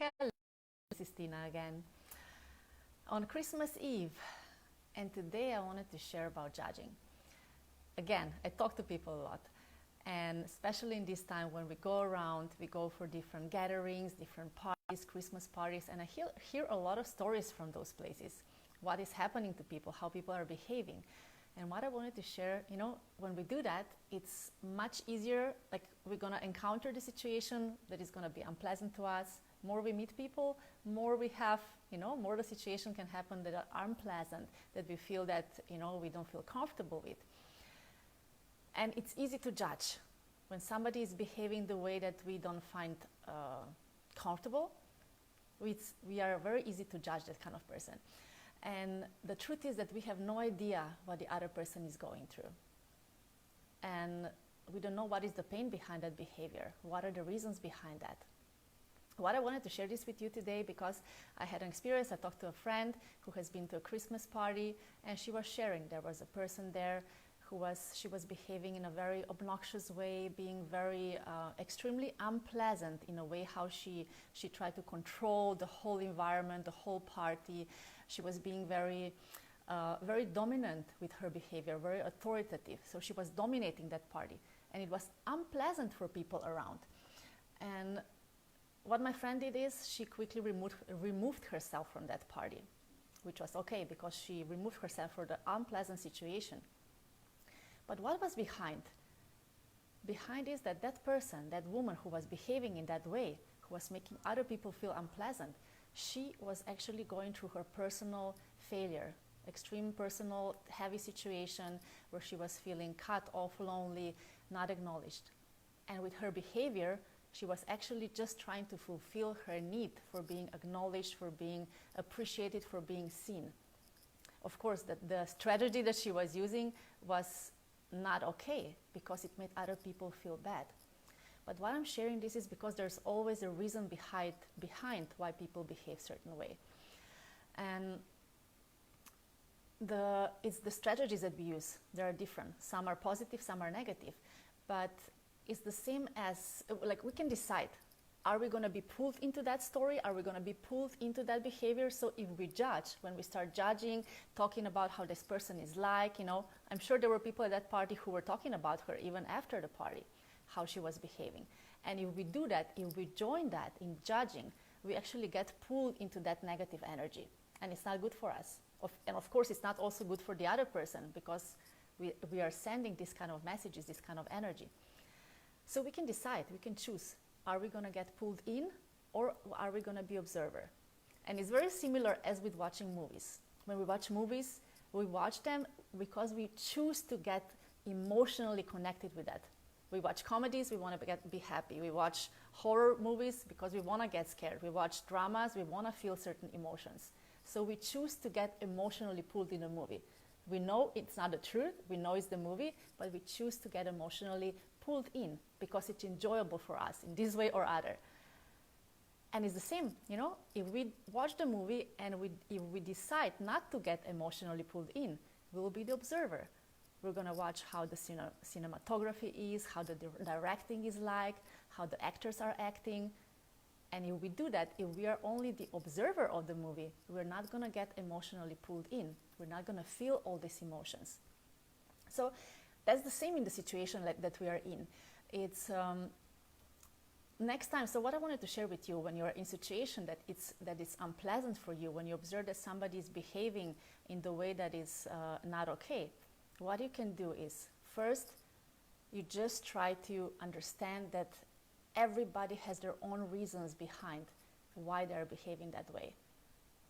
Hello, this is Tina again. On Christmas Eve, and today I wanted to share about judging. Again, I talk to people a lot, and especially in this time when we go around, we go for different gatherings, different parties, Christmas parties, and I hear a lot of stories from those places. What is happening to people, how people are behaving. And what I wanted to share, when we do that, it's much easier. Like, we're going to encounter the situation that is going to be unpleasant to us. More we meet people, more we have, more the situation can happen that are unpleasant, that we feel that, we don't feel comfortable with. And it's easy to judge. When somebody is behaving the way that we don't find comfortable, we are very easy to judge that kind of person. And the truth is that we have no idea what the other person is going through. And we don't know what is the pain behind that behavior. What are the reasons behind that? What I wanted to share this with you today because I had an experience. I talked to a friend who has been to a Christmas party, and she was sharing there was a person there she was behaving in a very obnoxious way, being very extremely unpleasant in a way how she tried to control the whole environment, the whole party. She was being very dominant with her behavior, very authoritative. So she was dominating that party, and it was unpleasant for people around. And what my friend did is she quickly removed herself from that party, which was okay because she removed herself from the unpleasant situation. But what was behind? Behind is that person, that woman who was behaving in that way, who was making other people feel unpleasant, she was actually going through her personal failure, extreme personal heavy situation where she was feeling cut off, lonely, not acknowledged. And with her behavior, she was actually just trying to fulfill her need for being acknowledged, for being appreciated, for being seen. Of course, the strategy that she was using was not okay because it made other people feel bad. But why I'm sharing this is because there's always a reason behind why people behave certain way. And it's the strategies that we use. They are different. Some are positive, some are negative. But it's the same as, like, we can decide, are we going to be pulled into that story? Are we going to be pulled into that behavior? So if we judge, when we start judging, talking about how this person is like, I'm sure there were people at that party who were talking about her even after the party, how she was behaving. And if we do that, if we join that in judging, we actually get pulled into that negative energy. And it's not good for us. And of course, it's not also good for the other person because we are sending this kind of messages, this kind of energy. So we can decide, we can choose. Are we going to get pulled in, or are we going to be observer? And it's very similar as with watching movies. When we watch movies, we watch them because we choose to get emotionally connected with that. We watch comedies, we want to be happy. We watch horror movies because we want to get scared. We watch dramas, we want to feel certain emotions. So we choose to get emotionally pulled in a movie. We know it's not the truth, we know it's the movie, but we choose to get emotionally pulled in because it's enjoyable for us in this way or other. And it's the same, if we watch the movie and if we decide not to get emotionally pulled in, we will be the observer. We're going to watch how the cinematography is, how the directing is like, how the actors are acting. And if we do that, if we are only the observer of the movie, we're not going to get emotionally pulled in. We're not going to feel all these emotions. So that's the same in the situation that we are in. It's next time. So what I wanted to share with you when you are in situation that it's unpleasant for you, when you observe that somebody is behaving in the way that is not okay, what you can do is first, you just try to understand that everybody has their own reasons behind why they're behaving that way.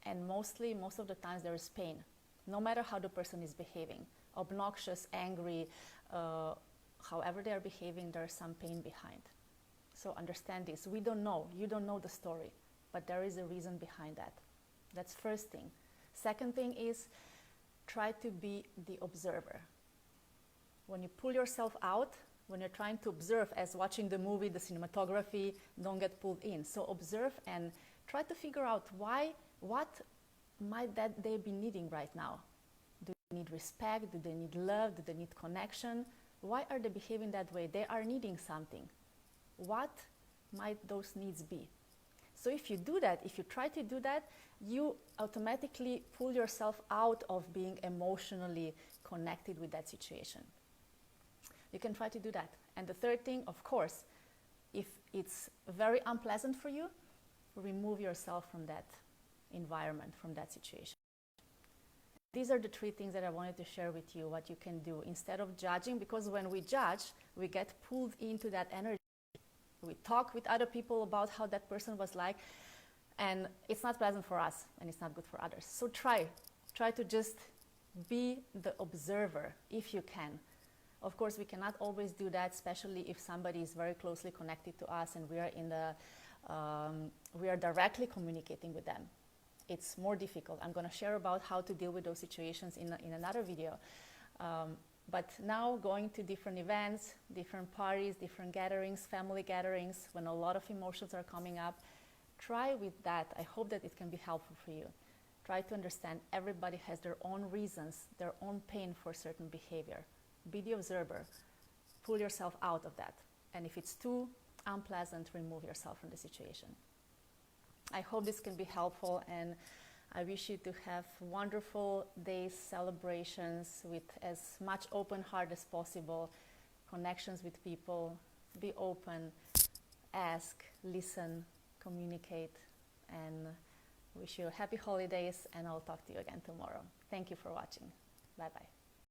And most of the times there is pain, no matter how the person is behaving. Obnoxious, angry, however they are behaving, there's some pain behind. So understand this. We don't know. You don't know the story, but there is a reason behind that. That's first thing. Second thing is try to be the observer. When you pull yourself out, when you're trying to observe as watching the movie, the cinematography, don't get pulled in. So observe and try to figure out what might that they be needing right now. Do they need respect? Do they need love? Do they need connection? Why are they behaving that way? They are needing something. What might those needs be? So if you do that, if you try to do that, you automatically pull yourself out of being emotionally connected with that situation. You can try to do that. And the third thing, of course, if it's very unpleasant for you, remove yourself from that environment, from that situation. These are the three things that I wanted to share with you, what you can do instead of judging, because when we judge, we get pulled into that energy. We talk with other people about how that person was like, and it's not pleasant for us, and it's not good for others. So try to just be the observer if you can. Of course, we cannot always do that, especially if somebody is very closely connected to us and we are directly communicating with them. It's more difficult. I'm going to share about how to deal with those situations in another video. But now going to different events, different parties, different gatherings, family gatherings, when a lot of emotions are coming up, try with that. I hope that it can be helpful for you. Try to understand everybody has their own reasons, their own pain for certain behavior. Be the observer. Pull yourself out of that. And if it's too unpleasant, remove yourself from the situation. I hope this can be helpful, and I wish you to have wonderful days, celebrations with as much open heart as possible, connections with people, be open, ask, listen, communicate, and wish you happy holidays, and I'll talk to you again tomorrow. Thank you for watching. Bye-bye.